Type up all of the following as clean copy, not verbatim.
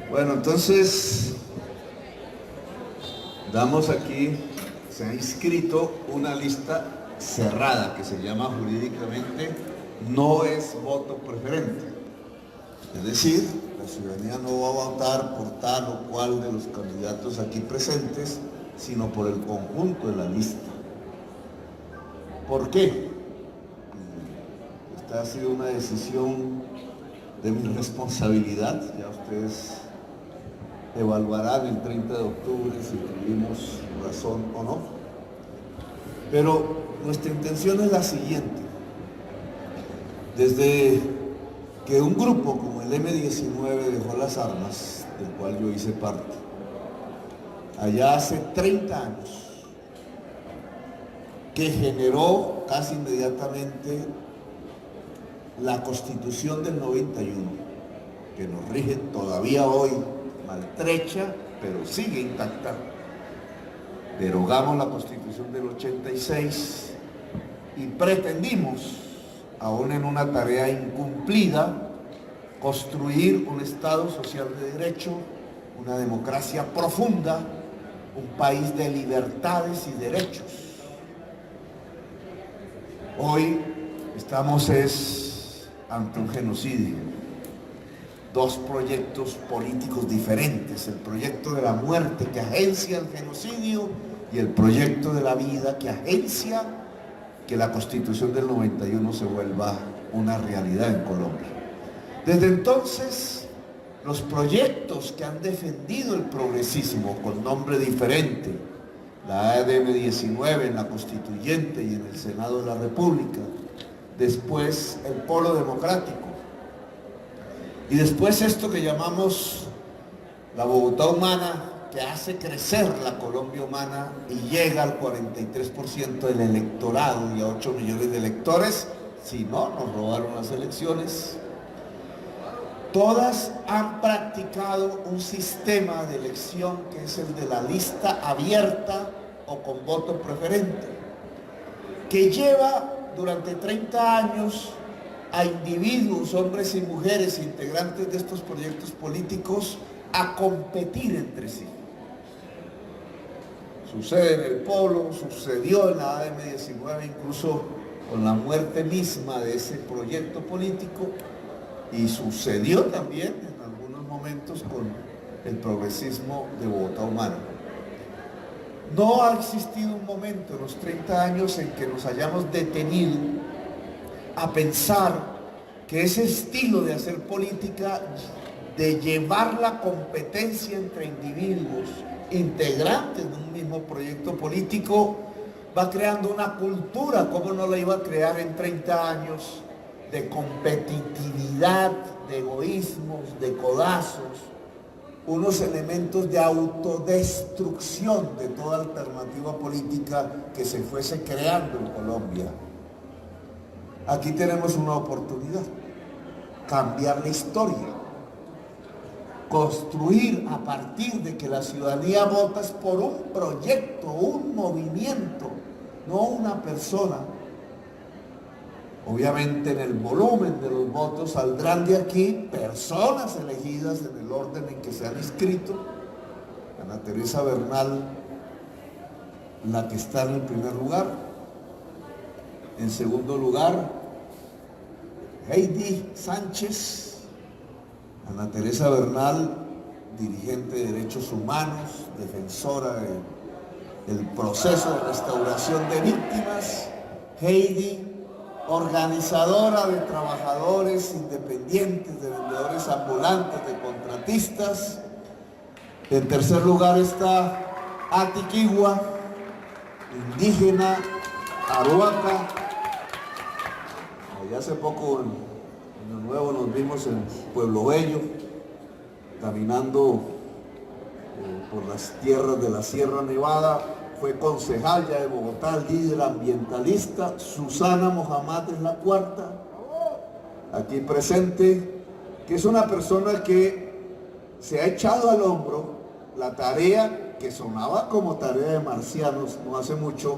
Bueno, entonces damos aquí, se ha inscrito una lista cerrada que se llama jurídicamente no es voto preferente. Es decir, la ciudadanía no va a votar por tal o cual de los candidatos aquí presentes, sino por el conjunto de la lista. ¿Por qué? Esta ha sido una decisión de mi responsabilidad, ya ustedes evaluarán el 30 de octubre si tuvimos razón o no. Pero nuestra intención es la siguiente. Desde que un grupo como el M-19 dejó las armas, del cual yo hice parte, allá hace 30 años, que generó casi inmediatamente la Constitución del 91, que nos rige todavía hoy, maltrecha, pero sigue intacta. Derogamos la Constitución del 86 y pretendimos, aún en una tarea incumplida, construir un Estado social de derecho, una democracia profunda, un país de libertades y derechos. Hoy estamos ante un genocidio. Dos proyectos políticos diferentes, el proyecto de la muerte que agencia el genocidio y el proyecto de la vida que agencia que la Constitución del 91 se vuelva una realidad en Colombia. Desde entonces, los proyectos que han defendido el progresismo con nombre diferente, la ADM 19 en la Constituyente y en el Senado de la República, después el Polo Democrático, y después esto que llamamos la Bogotá Humana, que hace crecer la Colombia humana y llega al 43% del electorado y a 8 millones de electores, si no, nos robaron las elecciones. Todas han practicado un sistema de elección que es el de la lista abierta o con voto preferente, que lleva durante 30 años a individuos, hombres y mujeres integrantes de estos proyectos políticos a competir entre sí. Sucede en el Polo, sucedió en la ADM 19, incluso con la muerte misma de ese proyecto político, y sucedió también en algunos momentos con el progresismo de Bogotá Humana. No ha existido un momento en los 30 años en que nos hayamos detenido a pensar que ese estilo de hacer política, de llevar la competencia entre individuos integrantes de un mismo proyecto político, va creando una cultura, como no la iba a crear en 30 años, de competitividad, de egoísmos, de codazos, unos elementos de autodestrucción de toda alternativa política que se fuese creando en Colombia. Aquí tenemos una oportunidad, cambiar la historia, construir a partir de que la ciudadanía vota por un proyecto, un movimiento, no una persona. Obviamente en el volumen de los votos saldrán de aquí personas elegidas en el orden en que se han inscrito. Ana Teresa Bernal, la que está en el primer lugar. En segundo lugar, Heidi Sánchez. Ana Teresa Bernal, dirigente de derechos humanos, defensora del proceso de restauración de víctimas. Heidi, organizadora de trabajadores independientes, de vendedores ambulantes, de contratistas. En tercer lugar está Atiquigua, indígena, Aruaca. Allá hace poco, en Año Nuevo, nos vimos en Pueblo Bello, caminando por las tierras de la Sierra Nevada. Fue concejal ya de Bogotá, líder ambientalista. Susana Mohamed es la cuarta, aquí presente, que es una persona que se ha echado al hombro la tarea que sonaba como tarea de marcianos no hace mucho,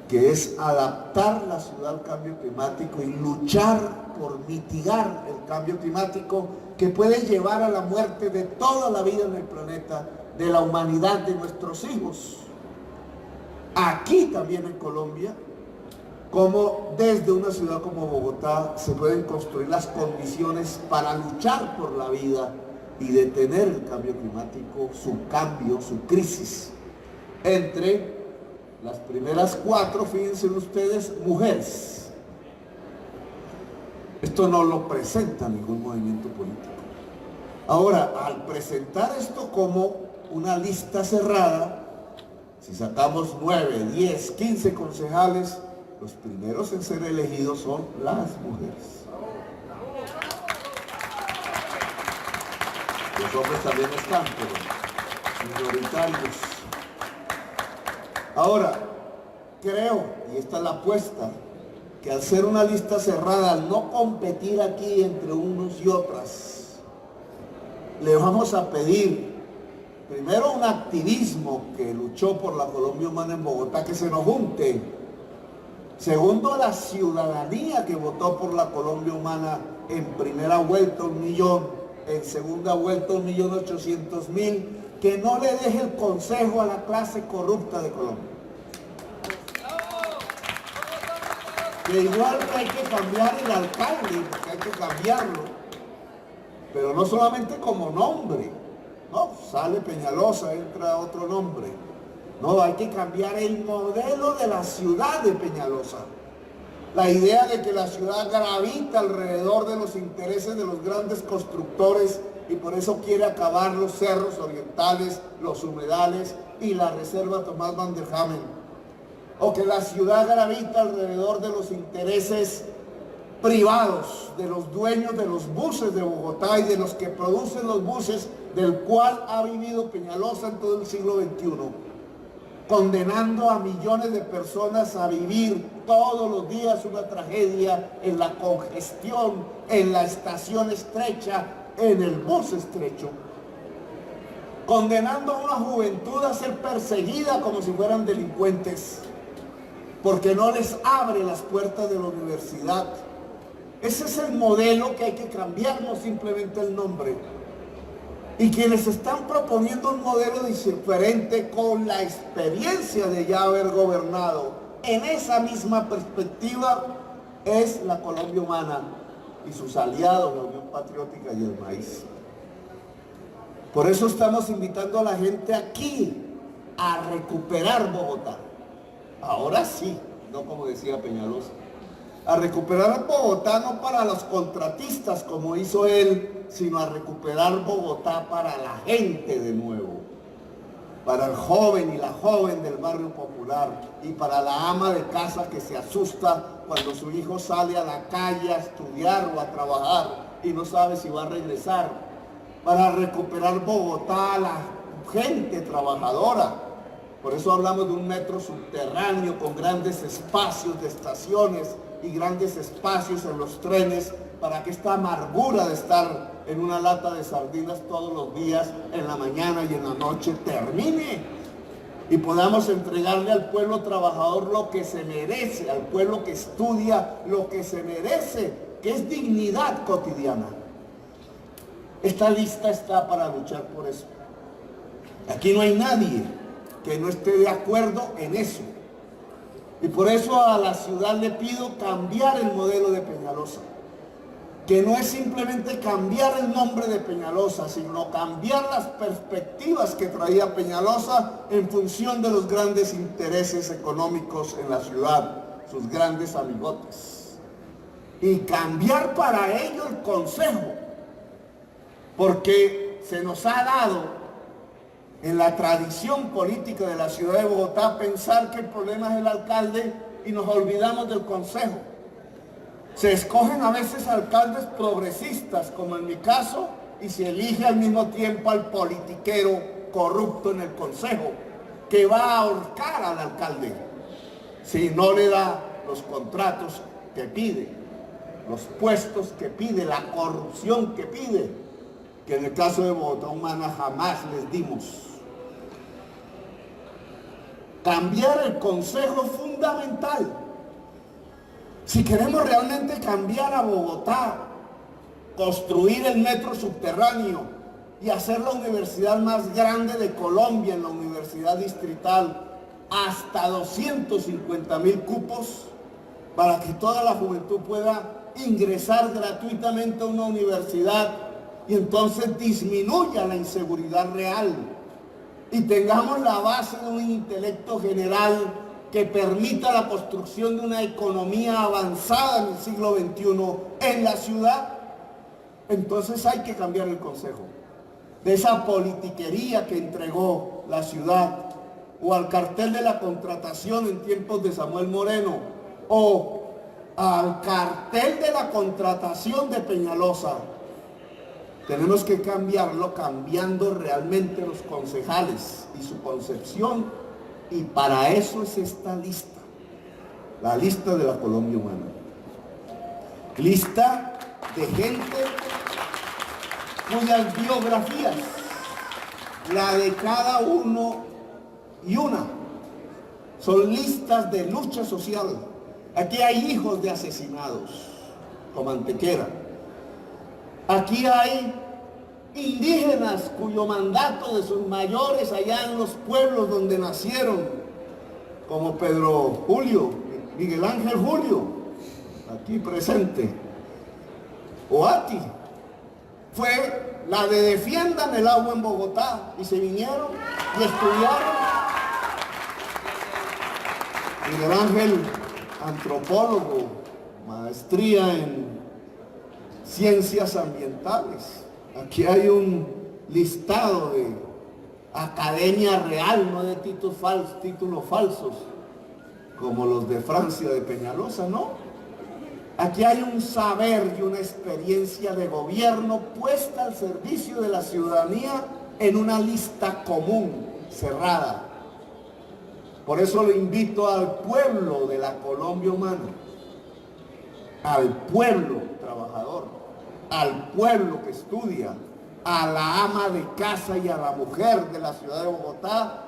que es adaptar la ciudad al cambio climático y luchar por mitigar el cambio climático que puede llevar a la muerte de toda la vida en el planeta, de la humanidad, de nuestros hijos. Aquí también en Colombia, como desde una ciudad como Bogotá se pueden construir las condiciones para luchar por la vida y detener el cambio climático, su cambio, su crisis. Entre las primeras 4, fíjense ustedes, mujeres. Esto no lo presenta ningún movimiento político. Ahora, al presentar esto como una lista cerrada, si sacamos 9, 10, 15 concejales, los primeros en ser elegidos son las mujeres. Los hombres también están, pero minoritarios. Ahora, creo, y esta es la apuesta, que al ser una lista cerrada, al no competir aquí entre unos y otras, le vamos a pedir primero un activismo que luchó por la Colombia Humana en Bogotá, que se nos junte. Segundo, la ciudadanía que votó por la Colombia Humana en primera vuelta 1 millón, en segunda vuelta 1.800.000, que no le deje el consejo a la clase corrupta de Colombia. Que igual que hay que cambiar el alcalde, porque hay que cambiarlo, pero no solamente como nombre, no, sale Peñalosa, entra otro nombre. No, hay que cambiar el modelo de la ciudad de Peñalosa. La idea de que la ciudad gravita alrededor de los intereses de los grandes constructores y por eso quiere acabar los cerros orientales, los humedales y la reserva Tomás Van der Hamen. O que la ciudad gravita alrededor de los intereses privados, de los dueños de los buses de Bogotá y de los que producen los buses, del cual ha vivido Peñalosa en todo el siglo XXI, condenando a millones de personas a vivir todos los días una tragedia en la congestión, en la estación estrecha, en el bus estrecho, condenando a una juventud a ser perseguida como si fueran delincuentes, porque no les abre las puertas de la universidad. Ese es el modelo que hay que cambiar, no simplemente el nombre. Y quienes están proponiendo un modelo diferente con la experiencia de ya haber gobernado en esa misma perspectiva es la Colombia Humana y sus aliados, la Unión Patriótica y el Maíz. Por eso estamos invitando a la gente aquí a recuperar Bogotá. Ahora sí, no como decía Peñalosa. A recuperar a Bogotá no para los contratistas como hizo él, sino a recuperar Bogotá para la gente de nuevo, para el joven y la joven del barrio popular y para la ama de casa que se asusta cuando su hijo sale a la calle a estudiar o a trabajar y no sabe si va a regresar, para recuperar Bogotá a la gente trabajadora. Por eso hablamos de un metro subterráneo con grandes espacios de estaciones y grandes espacios en los trenes para que esta amargura de estar en una lata de sardinas todos los días, en la mañana y en la noche, termine y podamos entregarle al pueblo trabajador lo que se merece, al pueblo que estudia lo que se merece, que es dignidad cotidiana. Esta lista está para luchar por eso. Aquí no hay nadie que no esté de acuerdo en eso. Y por eso a la ciudad le pido cambiar el modelo de Peñalosa, que no es simplemente cambiar el nombre de Peñalosa, sino cambiar las perspectivas que traía Peñalosa en función de los grandes intereses económicos en la ciudad, sus grandes amigotes. Y cambiar para ello el consejo, porque se nos ha dado en la tradición política de la ciudad de Bogotá pensar que el problema es el alcalde y nos olvidamos del consejo. Se escogen a veces alcaldes progresistas, como en mi caso, y se elige al mismo tiempo al politiquero corrupto en el consejo, que va a ahorcar al alcalde si no le da los contratos que pide, los puestos que pide, la corrupción que pide, que en el caso de Bogotá Humana jamás les dimos. Cambiar el consejo es fundamental. Si queremos realmente cambiar a Bogotá, construir el metro subterráneo y hacer la universidad más grande de Colombia, en la universidad distrital, hasta 250.000 cupos, para que toda la juventud pueda ingresar gratuitamente a una universidad y entonces disminuya la inseguridad real y tengamos la base de un intelecto general que permita la construcción de una economía avanzada en el siglo XXI en la ciudad, entonces hay que cambiar el consejo de esa politiquería que entregó la ciudad, o al cartel de la contratación en tiempos de Samuel Moreno, o al cartel de la contratación de Peñalosa. Tenemos que cambiarlo cambiando realmente los concejales y su concepción, y para eso es esta lista, la lista de la Colombia Humana. Lista de gente cuyas biografías, la de cada uno y una, son listas de lucha social. Aquí hay hijos de asesinados, como Antequera. Aquí hay indígenas cuyo mandato de sus mayores allá en los pueblos donde nacieron, como Pedro Julio, Miguel Ángel Julio, aquí presente. Oati fue la de defiendan el agua en Bogotá, y se vinieron y estudiaron. Miguel Ángel, antropólogo, maestría en ciencias ambientales. Aquí hay un listado de academia real, no de títulos falsos, como los de Francia de Peñalosa, ¿no? Aquí hay un saber y una experiencia de gobierno puesta al servicio de la ciudadanía en una lista común, cerrada. Por eso le invito al pueblo de la Colombia Humana, al pueblo trabajador, al pueblo que estudia, a la ama de casa y a la mujer de la ciudad de Bogotá,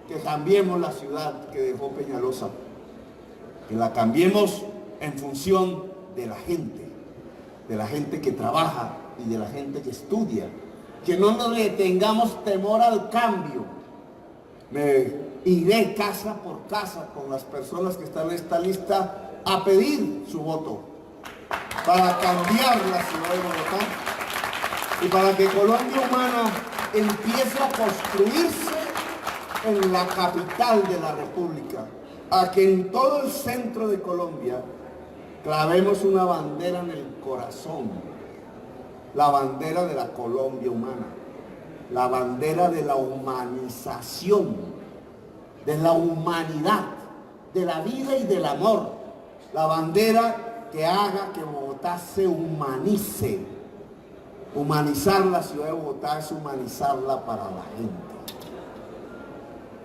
que cambiemos la ciudad que dejó Peñalosa, que la cambiemos en función de la gente que trabaja y de la gente que estudia, que no nos le tengamos temor al cambio. Me iré casa por casa con las personas que están en esta lista a pedir su voto para cambiar la ciudad de Bogotá y para que Colombia Humana empiece a construirse en la capital de la República, a que en todo el centro de Colombia clavemos una bandera en el corazón, la bandera de la Colombia Humana, la bandera de la humanización, de la humanidad, de la vida y del amor, la bandera que haga que Bogotá se humanice. Humanizar la ciudad de Bogotá es humanizarla para la gente.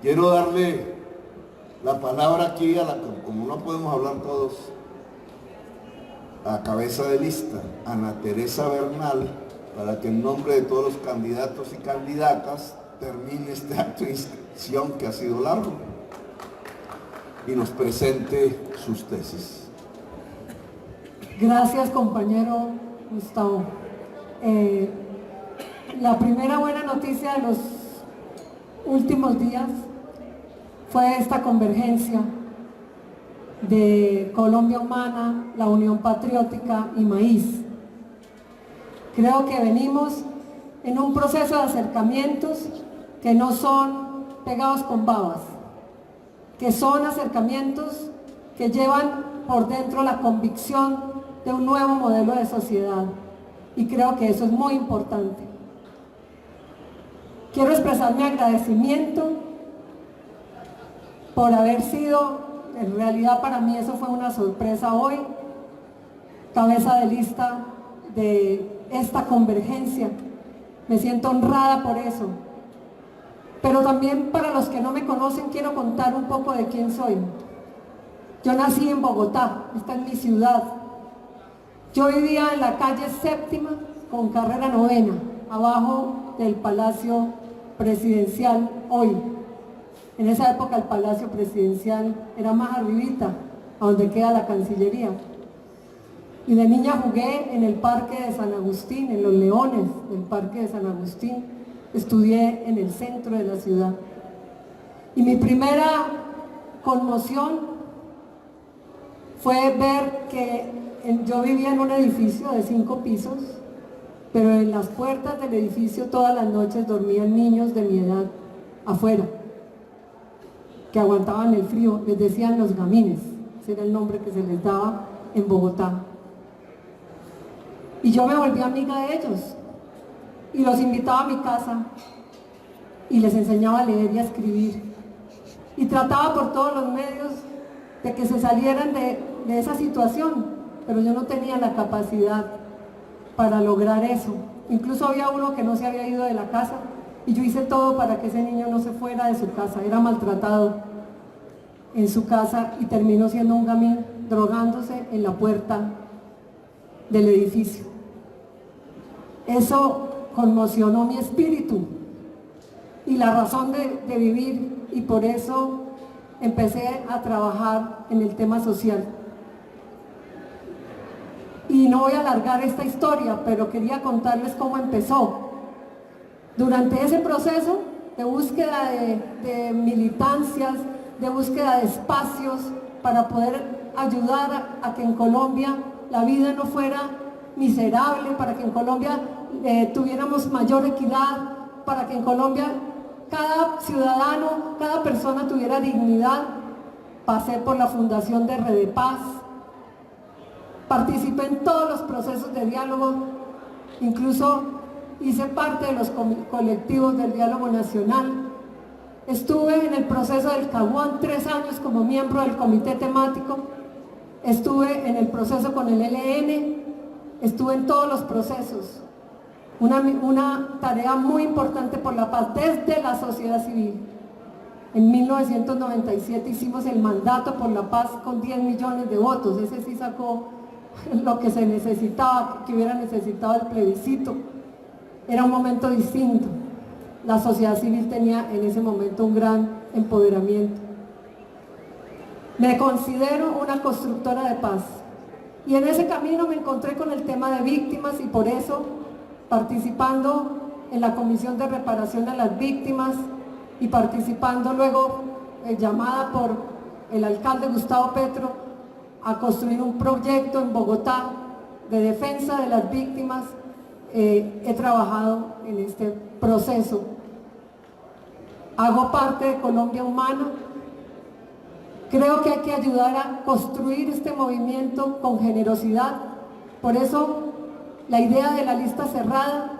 Quiero darle la palabra aquí como no podemos hablar todos, a cabeza de lista, Ana Teresa Bernal, para que en nombre de todos los candidatos y candidatas termine este acto de inscripción que ha sido largo y nos presente sus tesis. Gracias, compañero Gustavo. La primera buena noticia de los últimos días fue esta convergencia de Colombia Humana, la Unión Patriótica y Maíz. Creo que venimos en un proceso de acercamientos que no son pegados con babas, que son acercamientos que llevan por dentro la convicción de un nuevo modelo de sociedad, y creo que eso es muy importante. Quiero expresar mi agradecimiento por haber sido, en realidad para mí eso fue una sorpresa hoy, cabeza de lista de esta convergencia. Me siento honrada por eso. Pero también para los que no me conocen quiero contar un poco de quién soy. Yo nací en Bogotá, esta es mi ciudad. Yo vivía en la calle Séptima con carrera 9, abajo del Palacio Presidencial hoy. En esa época el Palacio Presidencial era más arribita, a donde queda la Cancillería. Y de niña jugué en el Parque de San Agustín, en los Leones del Parque de San Agustín. Estudié en el centro de la ciudad. Y mi primera conmoción fue ver que yo vivía en un edificio de 5 pisos, pero en las puertas del edificio todas las noches dormían niños de mi edad afuera, que aguantaban el frío, les decían los gamines, ese era el nombre que se les daba en Bogotá. Y yo me volví amiga de ellos, y los invitaba a mi casa, y les enseñaba a leer y a escribir, y trataba por todos los medios de que se salieran de esa situación, pero yo no tenía la capacidad para lograr eso. Incluso había uno que no se había ido de la casa, y yo hice todo para que ese niño no se fuera de su casa. Era maltratado en su casa y terminó siendo un gamín, drogándose en la puerta del edificio. Eso conmocionó mi espíritu y la razón de vivir, y por eso empecé a trabajar en el tema social. Y no voy a alargar esta historia, pero quería contarles cómo empezó. Durante ese proceso de búsqueda de militancias, de búsqueda de espacios para poder ayudar a que en Colombia la vida no fuera miserable, para que en Colombia tuviéramos mayor equidad, para que en Colombia cada ciudadano, cada persona tuviera dignidad, pasé por la fundación de Redepaz, participé en todos los procesos de diálogo, incluso hice parte de los colectivos del diálogo nacional. Estuve en el proceso del Caguán 3 años como miembro del comité temático, estuve en el proceso con el ELN, estuve en todos los procesos. Una tarea muy importante por la paz desde la sociedad civil. En 1997 hicimos el mandato por la paz con 10 millones de votos, ese sí sacó lo que se necesitaba, que hubiera necesitado el plebiscito. Era un momento distinto. La sociedad civil tenía en ese momento un gran empoderamiento. Me considero una constructora de paz y en ese camino me encontré con el tema de víctimas, y por eso, participando en la Comisión de Reparación a las Víctimas y participando luego, llamada por el alcalde Gustavo Petro, a construir un proyecto en Bogotá de defensa de las víctimas, he trabajado en este proceso. Hago parte de Colombia Humana. Creo que hay que ayudar a construir este movimiento con generosidad. Por eso la idea de la lista cerrada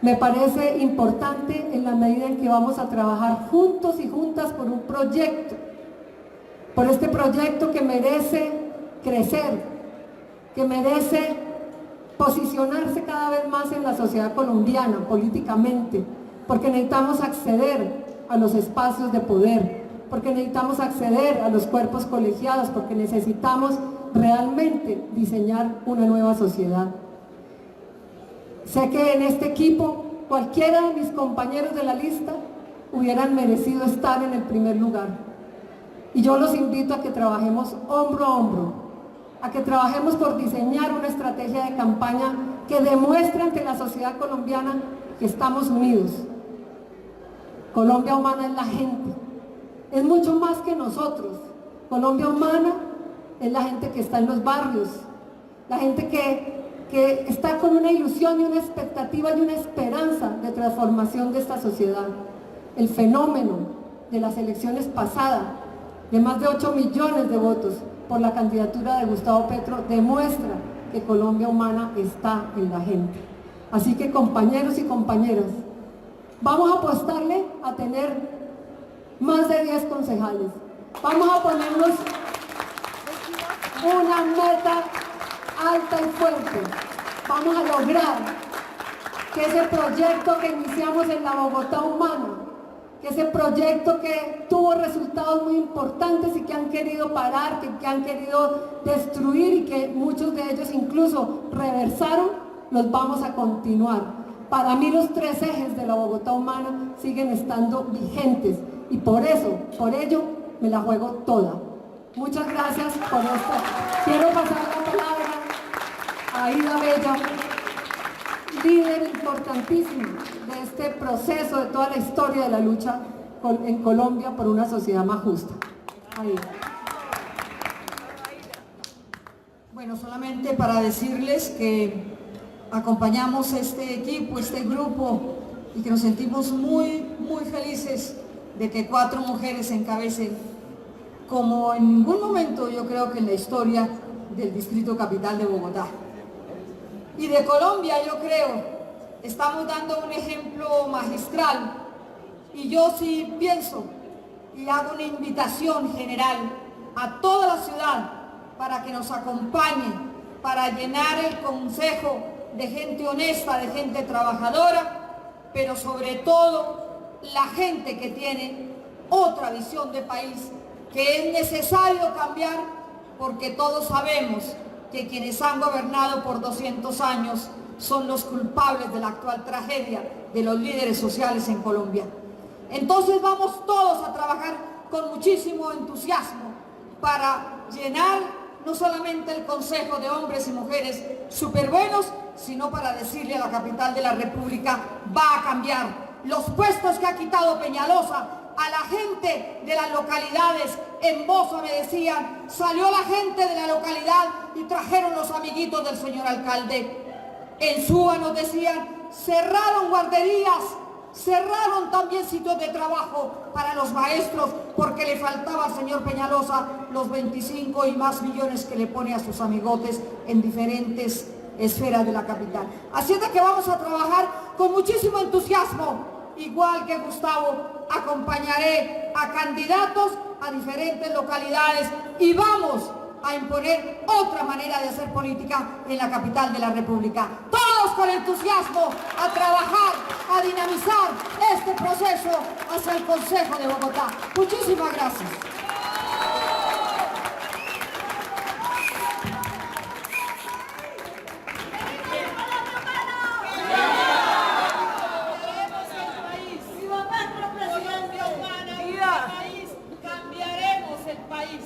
me parece importante en la medida en que vamos a trabajar juntos y juntas por un proyecto, por este proyecto que merece crecer, que merece posicionarse cada vez más en la sociedad colombiana políticamente, porque necesitamos acceder a los espacios de poder, porque necesitamos acceder a los cuerpos colegiados, porque necesitamos realmente diseñar una nueva sociedad. Sé que en este equipo cualquiera de mis compañeros de la lista hubieran merecido estar en el primer lugar. Y yo los invito a que trabajemos hombro a hombro, a que trabajemos por diseñar una estrategia de campaña que demuestre ante la sociedad colombiana que estamos unidos. Colombia Humana es la gente, es mucho más que nosotros. Colombia Humana es la gente que está en los barrios, la gente que está con una ilusión y una expectativa y una esperanza de transformación de esta sociedad. El fenómeno de las elecciones pasadas, de más de 8 millones de votos por la candidatura de Gustavo Petro, demuestra que Colombia Humana está en la gente. Así que, compañeros y compañeras, vamos a apostarle a tener más de 10 concejales. Vamos a ponernos una meta alta y fuerte. Vamos a lograr que ese proyecto que iniciamos en la Bogotá Humana, que ese proyecto que tuvo resultados muy importantes y que han querido parar, que han querido destruir y que muchos de ellos incluso reversaron, los vamos a continuar. Para mí los 3 ejes de la Bogotá Humana siguen estando vigentes y por ello, me la juego toda. Muchas gracias por esto. Quiero pasar la palabra a Aida Bella, líder importantísima de este proceso, de toda la historia de la lucha en Colombia por una sociedad más justa. Aida. Bueno, solamente para decirles que acompañamos este equipo, este grupo, y que nos sentimos muy felices de que 4 mujeres encabecen, como en ningún momento yo creo que en la historia del Distrito Capital de Bogotá. Y de Colombia, yo creo, estamos dando un ejemplo magistral, y yo sí pienso y hago una invitación general a toda la ciudad para que nos acompañe, para llenar el consejo de gente honesta, de gente trabajadora, pero sobre todo la gente que tiene otra visión de país, que es necesario cambiar, porque todos sabemos que quienes han gobernado por 200 años son los culpables de la actual tragedia de los líderes sociales en Colombia. Entonces vamos todos a trabajar con muchísimo entusiasmo para llenar no solamente el Consejo de hombres y mujeres súper buenos, sino para decirle a la capital de la República: va a cambiar. Los puestos que ha quitado Peñalosa a la gente de las localidades, en Bosa me decían, salió la gente de la localidad y trajeron los amiguitos del señor alcalde. En Suba nos decían, cerraron guarderías, cerraron también sitios de trabajo para los maestros porque le faltaba al señor Peñalosa los 25 y más millones que le pone a sus amigotes en diferentes esferas de la capital. Así es de que vamos a trabajar con muchísimo entusiasmo. Igual que Gustavo, acompañaré a candidatos a diferentes localidades y vamos a imponer otra manera de hacer política en la capital de la República. Todos con entusiasmo a trabajar, a dinamizar este proceso hacia el Consejo de Bogotá. Muchísimas gracias. Cambiaremos el país.